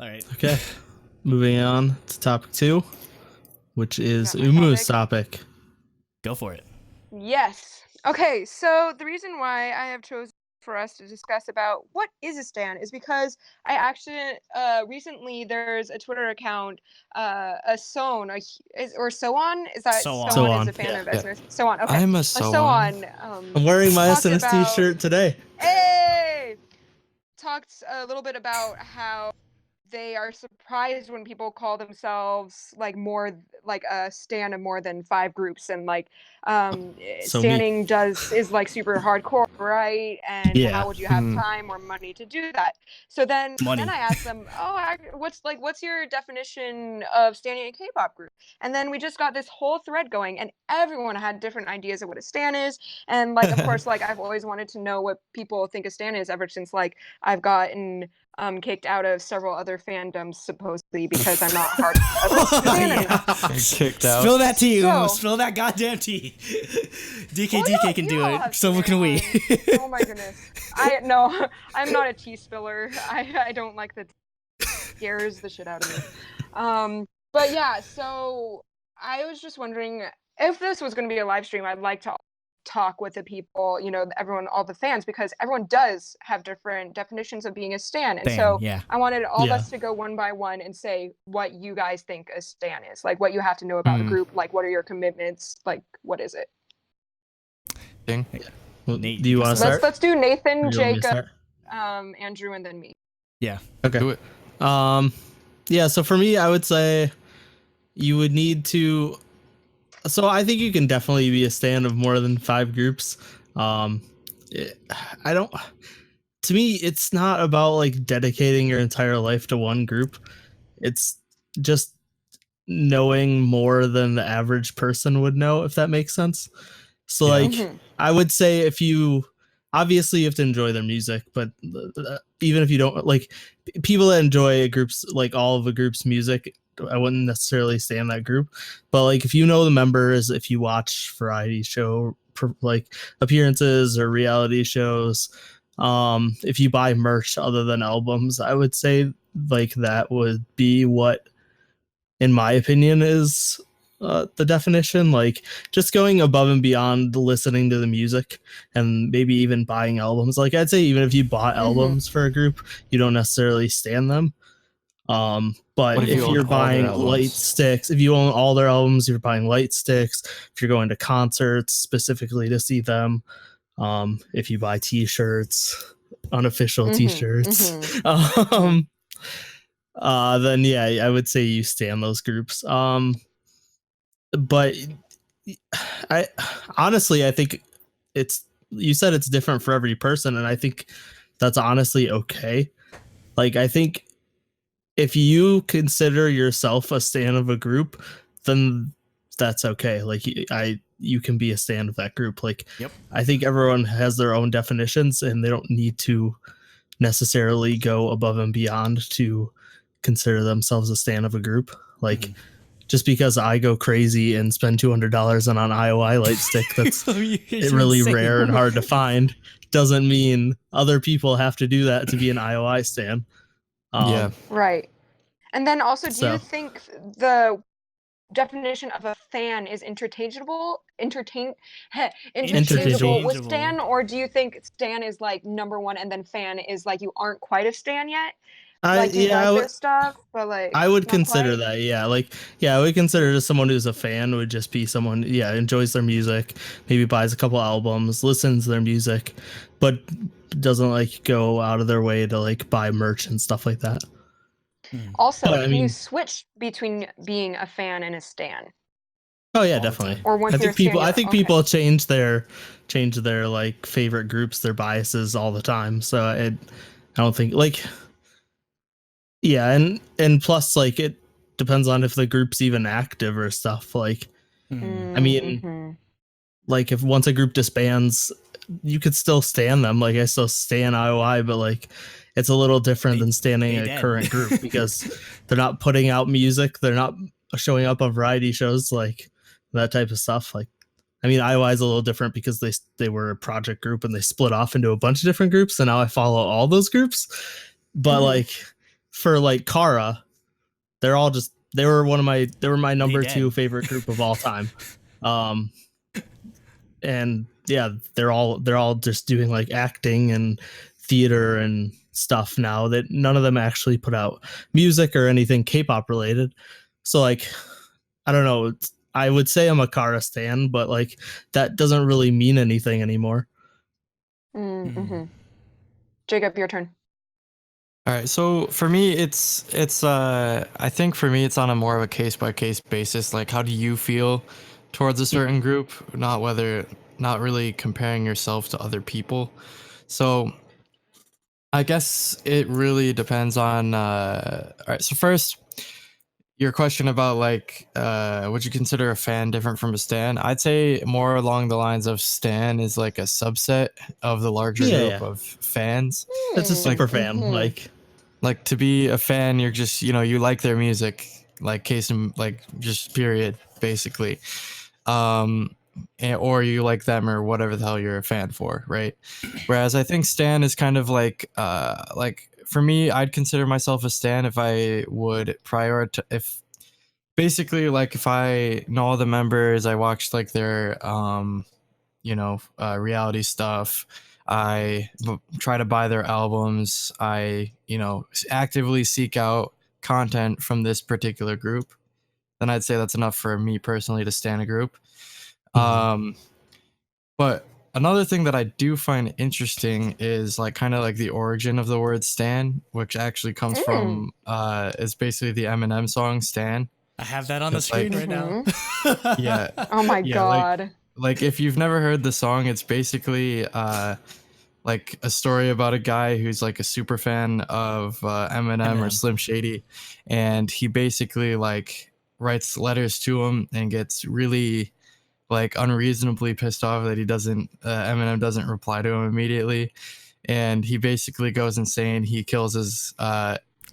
All right. Okay. Moving on to topic 2, which is Got my Umu's topic. Go for it. Yes. Okay, so the reason why I have chosen for us to discuss about what is a stan is because I actually recently there's a Twitter account, a Soan, or Soan, is that Soan. someone is a Soan. fan of Yeah. SNS? Soan, okay. I'm a Soan. I'm wearing my talked SNS about- shirt today. Hey! Talked a little bit about how they are surprised when people call themselves like more like a stan of more than 5 groups, and like So standing is like super hardcore, right? And Yeah. how would you have time or money to do that? So then Money. I asked them, what's your definition of standing a K-pop group? And then we just got this whole thread going, and everyone had different ideas of what a stan is. And like, of course, like I've always wanted to know what people think a stan is ever since like I've gotten kicked out of several other fandoms supposedly because I'm not hard Kicked out. Spill that tea, Umu. So- Spill that goddamn tea. DK Well, DK can you do all it. have So can we. fans. Oh my goodness. I'm not a tea spiller. I don't like the tea. Scares the shit out of me. But yeah, so I was just wondering if this was going to be a live stream, I'd like to talk with the people, everyone, all the fans, because everyone does have different definitions of being a stan. And so yeah. I wanted all of Yeah. us to go one by one and say what you guys think a stan is, like what you have to know about a group, like what are your commitments, like what is it? Thing. Well, Nate, do you you want to start? start? Let's do Or Nathan, you want me to Jacob, start? Andrew, and then me. Yeah. Okay. Do it. Yeah, so for me, I would say you would need to. So I think you can definitely be a stan of more than 5 groups. I don't. To me, it's not about like dedicating your entire life to one group. It's just knowing more than the average person would know, if that makes sense. So, Yeah. like, Mhm. I would say if you obviously you have to enjoy their music, but even if you don't like people that enjoy a group's like all of a group's music, I wouldn't necessarily stand that group. But like if you know the members, if you watch variety show like appearances or reality shows, if you buy merch other than albums, I would say like that would be what, in my opinion, is the definition. Like just going above and beyond listening to the music and maybe even buying albums. Like I'd say even if you bought albums for a group, you don't necessarily stan them. But What if if you own you're all their buying albums? light sticks, if you own all their albums, you're buying light sticks. If you're going to concerts specifically to see them, if you buy t-shirts, unofficial t-shirts, then yeah, I would say you stan those groups. But I honestly, I think you said it's different for every person, and I think that's honestly okay. Like I think if you consider yourself a stan of a group, then that's okay. Like you can be a stan of that group. Like Yep. I think everyone has their own definitions, and they don't need to necessarily go above and beyond to consider themselves a stan of a group. Like just because I go crazy and spend $200 on an IOI light stick that's really rare and hard to find doesn't mean other people have to do that to be an IOI stan. Yeah. Right. And then also, do So- you think the definition of a fan is interchangeable with stan, or do you think stan is like number one and then fan is like you aren't quite a stan yet? Like you like their stuff, but like I would not consider quite? that, yeah. Like, yeah, I would consider just someone who's a fan would just be someone, yeah, enjoys their music, maybe buys a couple albums, listens to their music, but doesn't like go out of their way to like buy merch and stuff like that. Also, But, I can you mean- switch between being a fan and a stan? Oh yeah, All the definitely. time. Or once I you're think people a I stan, think people change their like favorite groups, their biases all the time. So I don't think like yeah, and plus like it depends on if the group's even active or stuff. Like I mean, Mhm. like if once a group disbands, you could still stan them. Like I still stan IOI, but like it's a little different than standing they a dead. current group because they're not putting out music, they're not showing up on variety shows, like that type of stuff. Like I mean, IOI is a little different because they were a project group and they split off into a bunch of different groups, and now I follow all those groups. But like for like Kara, they were my number dead. 2 favorite group of all time. And yeah, they're all just doing like acting and theater and stuff now, that none of them actually put out music or anything K-pop related. So like, I don't know, I would say I'm a Kara stan, but like that doesn't really mean anything anymore. Mm-hmm. Jacob, your turn. All right, so for me, it's I think for me it's on a more of a case by case basis. Like, how do you feel towards a certain group? Not really comparing yourself to other people. So I guess it really depends on. All right, so first, your question about like, would you consider a fan different from a stan? I'd say more along the lines of stan is like a subset of the larger group of fans. It's a super fan. Like to be a fan, you're just, you like their music, like just period, basically. Or you like them or whatever the hell you're a fan for, right? Whereas I think stan is kind of like for me, I'd consider myself a stan if I would prioritize, if I know all the members, I watched like their reality stuff. I try to buy their albums. I, actively seek out content from this particular group. Then I'd say that's enough for me personally to stan a group. But another thing that I do find interesting is like kind of like the origin of the word stan, which actually comes from is basically the Eminem song Stan. I have that on the screen right now. Yeah. Oh my god. Like if you've never heard the song, it's basically like a story about a guy who's like a super fan of Eminem or Slim Shady, and he basically like writes letters to him and gets really like unreasonably pissed off that Eminem doesn't reply to him immediately, and he basically goes insane. He kills his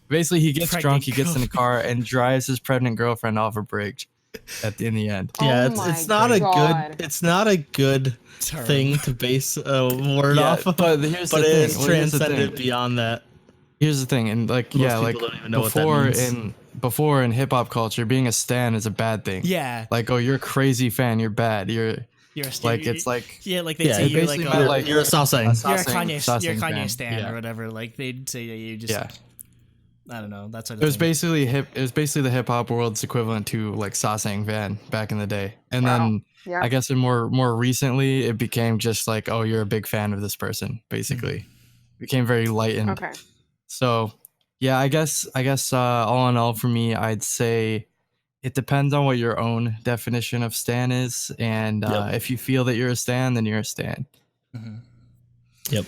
basically he gets drunk, he gets in a car and drives his pregnant girlfriend off a bridge in the end. Yeah, it's not a good thing to base a word off of, but it is transcended beyond that. Here's the thing, and like don't even know before in hip hop culture, being a stan is a bad thing. Yeah. Like, oh, you're a crazy fan, you're bad. You're a stan. Like it's like like they say you're like you're a Sasang. You're a Kanye stan or whatever. Like they'd say that you just I don't know. That's what it was basically the hip hop world's equivalent to like Sasang fan back in the day. And then I guess more recently it became just like, oh, you're a big fan of this person, basically. It became very lightened. Okay. So yeah, I guess all in all for me, I'd say it depends on what your own definition of stan is, and if you feel that you're a stan, then you're a stan. Yep.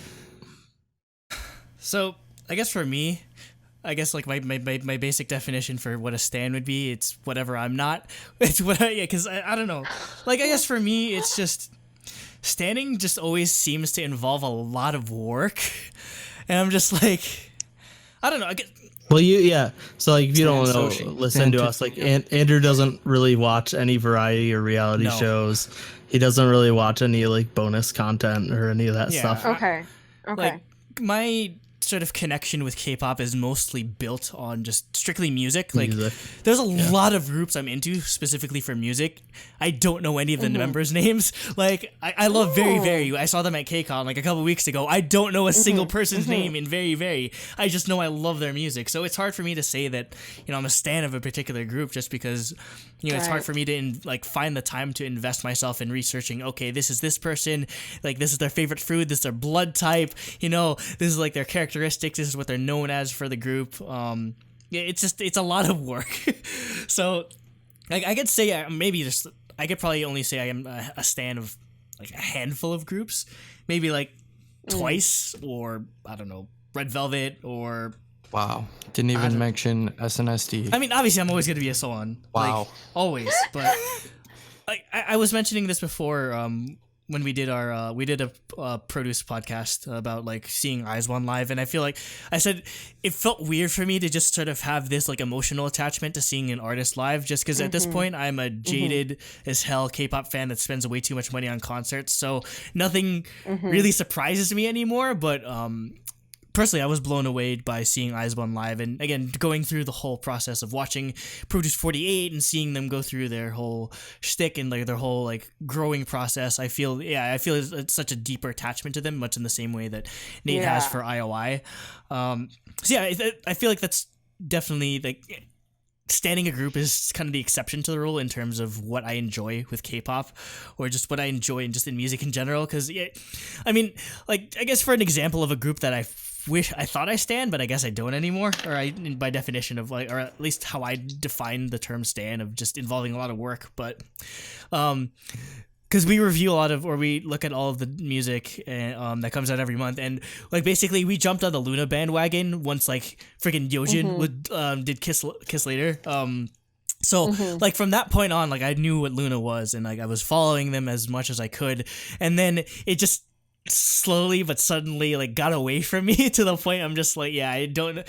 So I guess for me, like my basic definition for what a stan would be, it's whatever I'm not. It's what because I don't know. Like I guess for me, it's just standing just always seems to involve a lot of work, and I'm just like, I don't know. I guess, well, so like if you don't know, listen to us. Like Andrew doesn't really watch any variety or reality shows. He doesn't really watch any like bonus content or any of that stuff. Okay. Like my sort of connection with K-pop is mostly built on just strictly music. Like there's a lot of groups I'm into specifically for music. I don't know any of the members' names. Like I love Very Very. I saw them at KCON like a couple weeks ago. I don't know a single person's name in Very Very. I just know I love their music. So it's hard for me to say that, I'm a stan of a particular group just because, it's hard for me to find the time to invest myself in researching, okay, this is this person, like this is their favorite food, this is their blood type, this is like their characteristics, this is what they're known as for the group. It's a lot of work. So I could say I could probably only say I am a stan of like a handful of groups, maybe like Twice or I don't know, Red Velvet or wow, didn't even mention SNSD. I mean, obviously I'm always going to be a Soan. Wow. Like, always, but like I was mentioning this before when we did our produce podcast about like seeing IZ*ONE live, and I feel like I said it felt weird for me to just sort of have this like emotional attachment to seeing an artist live, just because at this point I'm a jaded as hell K-pop fan that spends way too much money on concerts, so nothing really surprises me anymore. But personally, I was blown away by seeing IZ*ONE live, and again, going through the whole process of watching Produce 48 and seeing them go through their whole shtick and like their whole like growing process. I feel it's such a deeper attachment to them, much in the same way that Nate has for IOI. So yeah, I feel like that's definitely like standing a group is kind of the exception to the rule in terms of what I enjoy with K-pop, or just what I enjoy in just in music in general. Because I mean, like I guess for an example of a group that I wish I thought I stan, but I guess I don't anymore, or by definition of like, or at least how I define the term stan of just involving a lot of work, but because we review a lot of, or we look at all of the music that comes out every month, and like basically we jumped on the Luna bandwagon once like freaking Yeojin did Kiss Later. So like from that point on, like I knew what Luna was, and like I was following them as much as I could, and then it just slowly but suddenly like got away from me to the point I'm just like I don't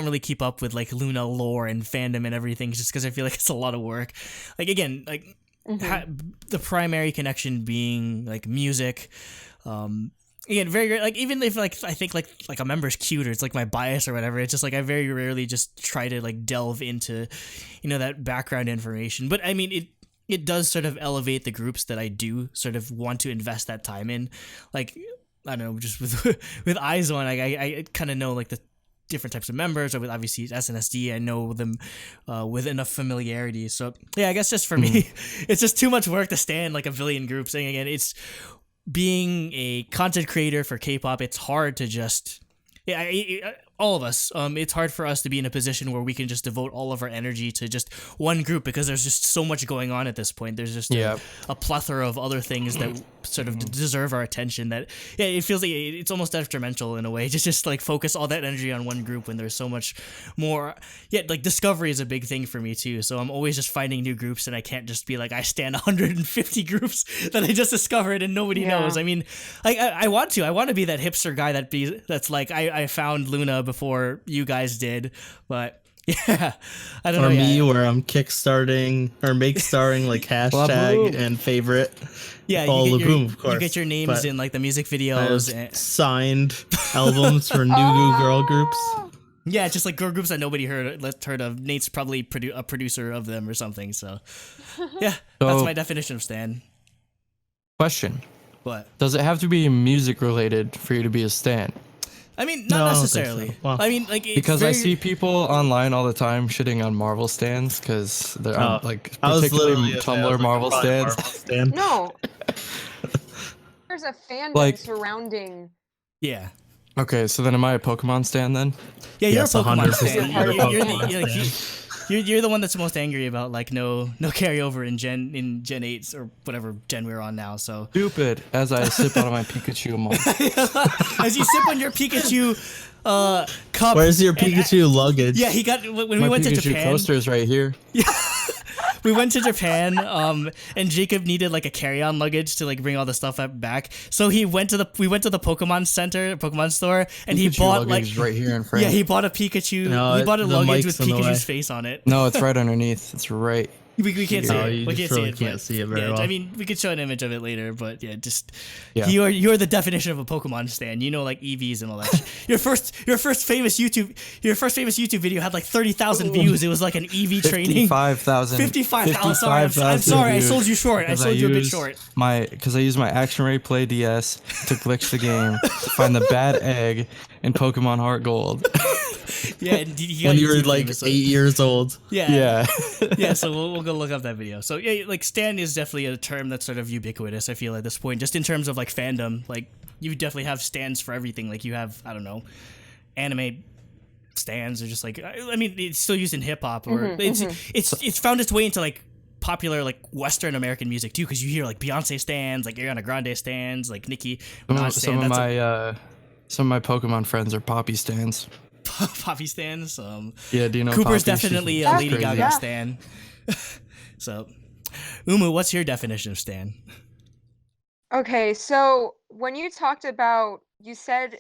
really keep up with like Luna lore and fandom and everything, just because I feel like it's a lot of work. Like again, like the primary connection being like music. Again, very like, even if like I think like a member's cute or it's like my bias or whatever, it's just like I very rarely just try to like delve into, you know, that background information. But I mean, it does sort of elevate the groups that I do sort of want to invest that time in. Like, I don't know, just with IZ*ONE, like I kind of know like the different types of members, or with obviously SNSD, I know them with enough familiarity. So yeah, I guess just for me, it's just too much work to stand like a billion groups. And again, it's being a content creator for K-pop, it's hard to just all of us, it's hard for us to be in a position where we can just devote all of our energy to just one group, because there's just so much going on at this point. There's just a plethora of other things that sort of deserve our attention, that it feels like it's almost detrimental in a way to just like focus all that energy on one group when there's so much more. Like discovery is a big thing for me too, so I'm always just finding new groups, and I can't just be like I stand 150 groups that I just discovered and nobody knows. I mean, I want to be that hipster guy that's like I found Luna before you guys did, but yeah, I don't know. Or me, where I'm kickstarting or make-starring like hashtag and favorite. Yeah, of course. You get your names in like the music videos and signed albums for new girl groups. Yeah, just like girl groups that nobody heard of. Nate's probably a producer of them or something. So yeah, that's my definition of stan. Question. What? Does it have to be music related for you to be a stan? I mean, not necessarily. So. Well, I mean, like because I see people online all the time shitting on Marvel stans, because they're like particularly Tumblr Marvel stans. No, there's a fandom like, surrounding. Yeah. Okay, so then am I a Pokemon stan then? Yeah, you're yes, a Pokemon 100%. stan. You're the one that's most angry about like no carryover in Gen 8 or whatever gen we're on now. So stupid. As I sip out of my Pikachu mug. As you sip on your Pikachu cup. Where's your Pikachu luggage? Yeah, he got when we went Pikachu to Japan. Coaster's right here. Yeah. We went to Japan, and Jacob needed like a carry-on luggage to like bring all the stuff back. So we went to the Pokemon Center, Pokemon store, and Pikachu he bought like right here in frame. Yeah, he bought a Pikachu. He bought a luggage with Pikachu's face on it. No, it's right underneath. It's right. We can't see it. We can't see it very well. I mean, we could show an image of it later, but you're the definition of a Pokemon stan. You know, like EVs and all that. Your first famous YouTube video had like 30,000 views. It was like an EV training. 55,000. 55,000. I'm sorry. I sold you short. I sold you a bit short. Because I used my Action Ray Play DS to glitch the game to find the bad egg in Pokemon Heart Gold. Yeah, when you were like 8 years old. Yeah. So we'll go look up that video. So yeah, like stan is definitely a term that's sort of ubiquitous, I feel, at this point, just in terms of like fandom. Like you definitely have stans for everything. Like you have, I don't know, anime stans, or just like, I mean, it's still used in hip hop, or it's found its way into like popular like Western American music too, because you hear like Beyonce stans, like Ariana Grande stans, like Nicki Minaj stans. Some of my Pokemon friends are Poppy stans. Poppy stans. Yeah, do you know Cooper's Poppy? definitely a Lady Gaga stan. So, Umu, what's your definition of stan? Okay, so when you talked about, you said,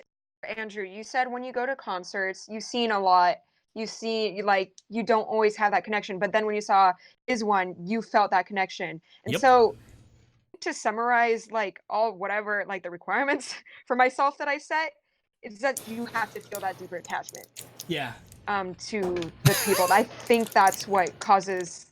Andrew, when you go to concerts, you've seen a lot. You see, like, you don't always have that connection. But then when you saw IZ*ONE, you felt that connection. And so, to summarize, like, all whatever, like, the requirements for myself that I set, it's that you have to feel that deeper attachment. Yeah. To the people. I think that's what causes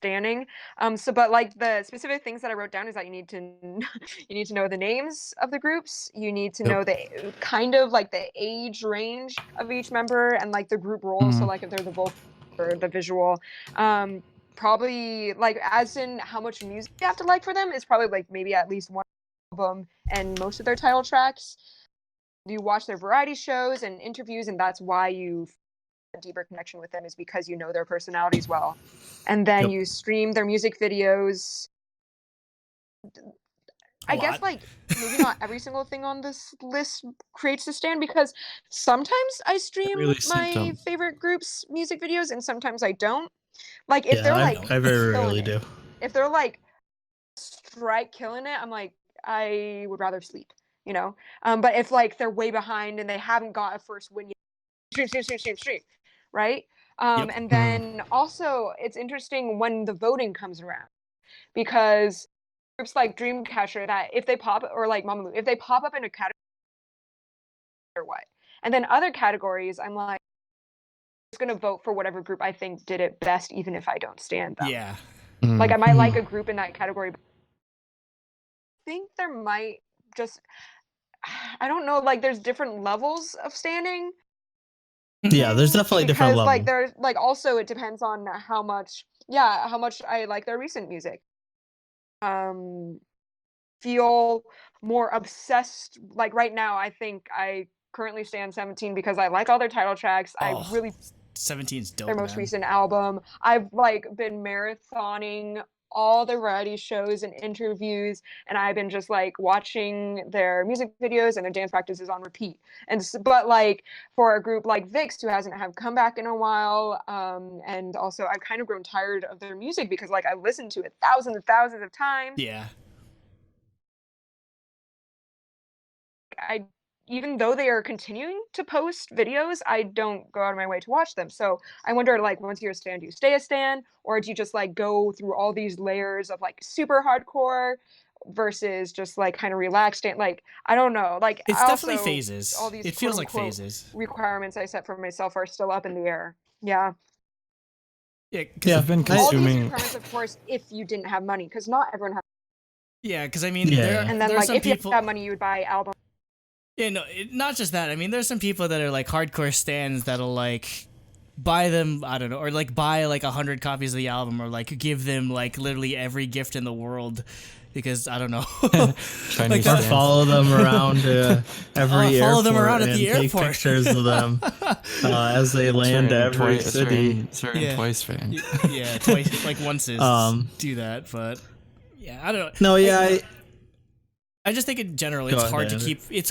standing. But like the specific things that I wrote down is that you need to know the names of the groups. You need to know the kind of like the age range of each member and like the group roles. So like if they're the vocal or the visual. Probably like as in how much music you have to like for them is probably like maybe at least one album and most of their title tracks. You watch their variety shows and interviews, and that's why you a deeper connection with them is because you know their personalities well. And then you stream their music videos. I guess like maybe not every single thing on this list creates a stand, because sometimes I stream my favorite group's music videos and sometimes I don't. Like if they're like I very rarely do. If they're like strike killing it, I'm like, I would rather sleep, you know? But if like they're way behind and they haven't got a first win yet, stream, right? And then also it's interesting when the voting comes around, because groups like Dreamcatcher, that if they pop, or like Mamamoo, if they pop up in a category or what, and then other categories, I'm like, I'm just gonna vote for whatever group I think did it best, even if I don't stand them. Yeah. Like I might like a group in that category, but I think there might just, I don't know, like there's different levels of standing. Yeah, there's definitely different levels. Like there's like also it depends on how much I like their recent music. Feel more obsessed, like right now I think I currently stand 17 because I like all their title tracks. I really 17's dope. Their most recent album. I've like been marathoning all the variety shows and interviews, and I've been just like watching their music videos and their dance practices on repeat. But like for a group like VIXT, who hasn't have come back in a while, and also I've kind of grown tired of their music because like I listened to it thousands and thousands of times. Yeah. Even though they are continuing to post videos, I don't go out of my way to watch them. So I wonder, like, once you're a stan, do you stay a stan, or do you just like go through all these layers of like super hardcore versus just like kind of relaxed and like, I don't know, like it's definitely phases. All these it feels like phases. Requirements I set for myself are still up in the air. Yeah. Yeah, because I've been consuming all these requirements, of course, if you didn't have money, because not everyone has. Yeah, because I mean, and then like if you have money, you would buy albums. Yeah, no, not just that. I mean, there's some people that are like hardcore stans that'll like buy them, I don't know, or like buy like 100 copies of the album, or like give them like literally every gift in the world because I don't know. Like follow them around every airport. Follow them around at the take airport. Pictures of them as they land at every city. Certain Twice fan. Yeah, Twice, like once is do that, but yeah, I don't know. No, yeah, I just think in general it's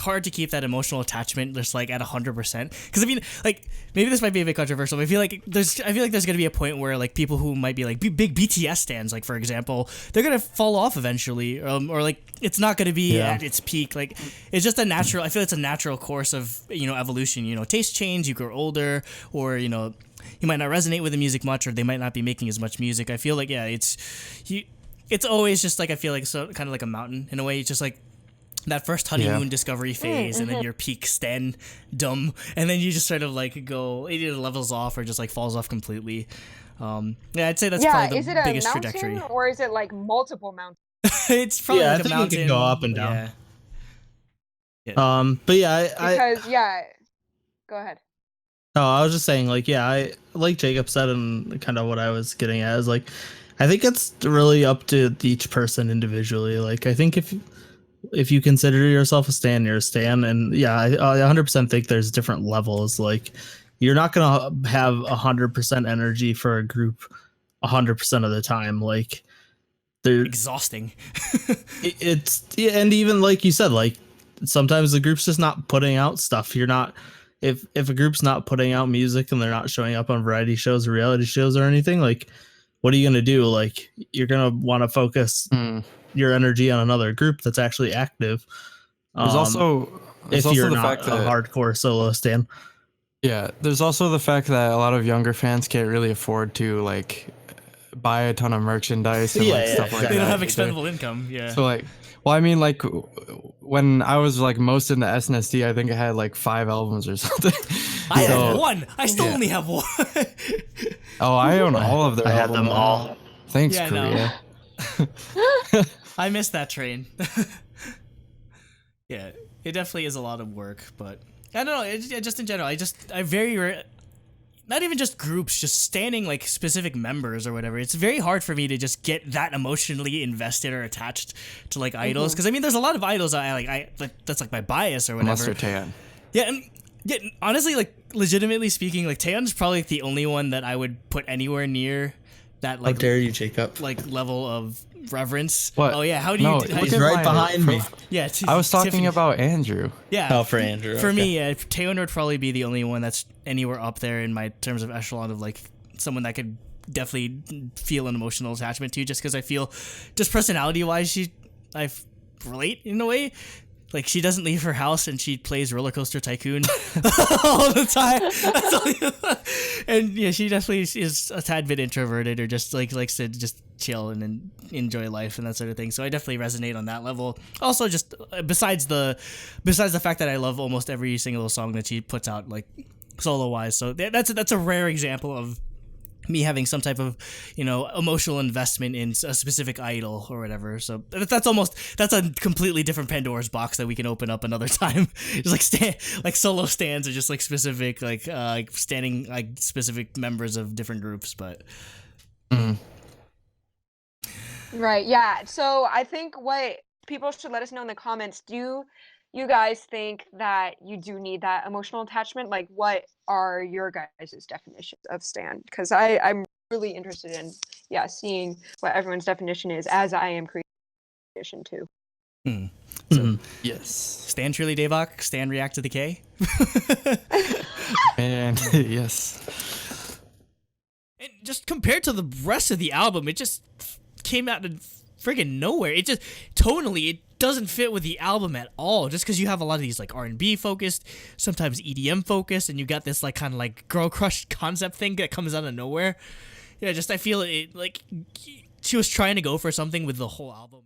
hard to keep that emotional attachment just like at 100%. Because I mean, like maybe this might be a bit controversial, but I feel like there's gonna be a point where like people who might be like big BTS stans, like for example, they're gonna fall off eventually, or like it's not gonna be at its peak. Like it's just a natural. I feel it's a natural course of evolution. Taste change. You grow older, or you might not resonate with the music much, or they might not be making as much music. I feel like it's always just like I feel like so kind of like a mountain in a way. It's just like that first honeymoon discovery phase, and then your peak stan dumb, and then you just sort of like go either levels off or just like falls off completely. I'd say that's probably the biggest trajectory. Is it a mountain, or is it like multiple mountains? It's probably like a mountain. It can go up and down. Yeah. But yeah, go ahead. Oh, I was just saying, like, I like Jacob said, and kind of what I was getting at is like, I think it's really up to each person individually. Like, I think if you consider yourself a stan, you're a stan, and I 100% think there's different levels. Like, you're not gonna have 100% energy for a group 100% of the time. Like, they're exhausting. And even like you said, like sometimes the group's just not putting out stuff. You're not. If a group's not putting out music and they're not showing up on variety shows or reality shows or anything, like, what are you gonna do? Like, you're gonna want to focus your energy on another group that's actually active. There's also you're the not fact a that hardcore solo stan. Yeah, there's also the fact that a lot of younger fans can't really afford to like buy a ton of merchandise and like stuff like that. They don't have expendable income. Yeah. So like, well, I mean, like when I was like most in the SNSD, I think I had like 5 albums or something. I have one. I still only have one. Oh, I own all of their I have albums. them all. Thanks, Yeah, Korea. no. I missed that train. Yeah, it definitely is a lot of work, but I don't know. Just in general, I very not even just groups, just standing like specific members or whatever. It's very hard for me to just get that emotionally invested or attached to like idols, because I mean, there's a lot of idols that's like my bias or whatever. Unless you're Taeyeon. Yeah, and yeah, honestly, like legitimately speaking, like Taeyeon's probably like, the only one that I would put anywhere near that like How dare you, Jacob? like level of reverence. What? Oh yeah, how do you? No, how look He's do at right behind me. yeah, I was talking Tiffany. about Andrew. Yeah. Oh, for Andrew. For okay. me, yeah, Taeyeon would probably be the only one that's anywhere up there in my terms of echelon of like someone that could definitely feel an emotional attachment to, just because I feel, just personality wise, I relate in a way. Like, she doesn't leave her house and she plays Roller Coaster Tycoon all the time. And yeah, she definitely is a tad bit introverted, or just like likes to just chill and enjoy life and that sort of thing. So I definitely resonate on that level. Also, just besides the fact that I love almost every single song that she puts out, like solo wise. So that's a rare example of me having some type of, emotional investment in a specific idol or whatever. So that's a completely different Pandora's box that we can open up another time. Just like solo stands, or just like specific like standing like specific members of different groups. But Right, yeah. So I think what people should let us know in the comments, do you guys think that you do need that emotional attachment? Like, what are your guys' definitions of stan? Because I'm really interested in, seeing what everyone's definition is, as I am creation too. So, Yes. Stan truly Daebak, Stan react to the K. And yes. And just compared to the rest of the album, it just came out of friggin' nowhere. It just tonally, it doesn't fit with the album at all. Just because you have a lot of these like R&B focused, sometimes EDM focused, and you got this like kind of like girl crush concept thing that comes out of nowhere. Yeah, just I feel it like she was trying to go for something with the whole album.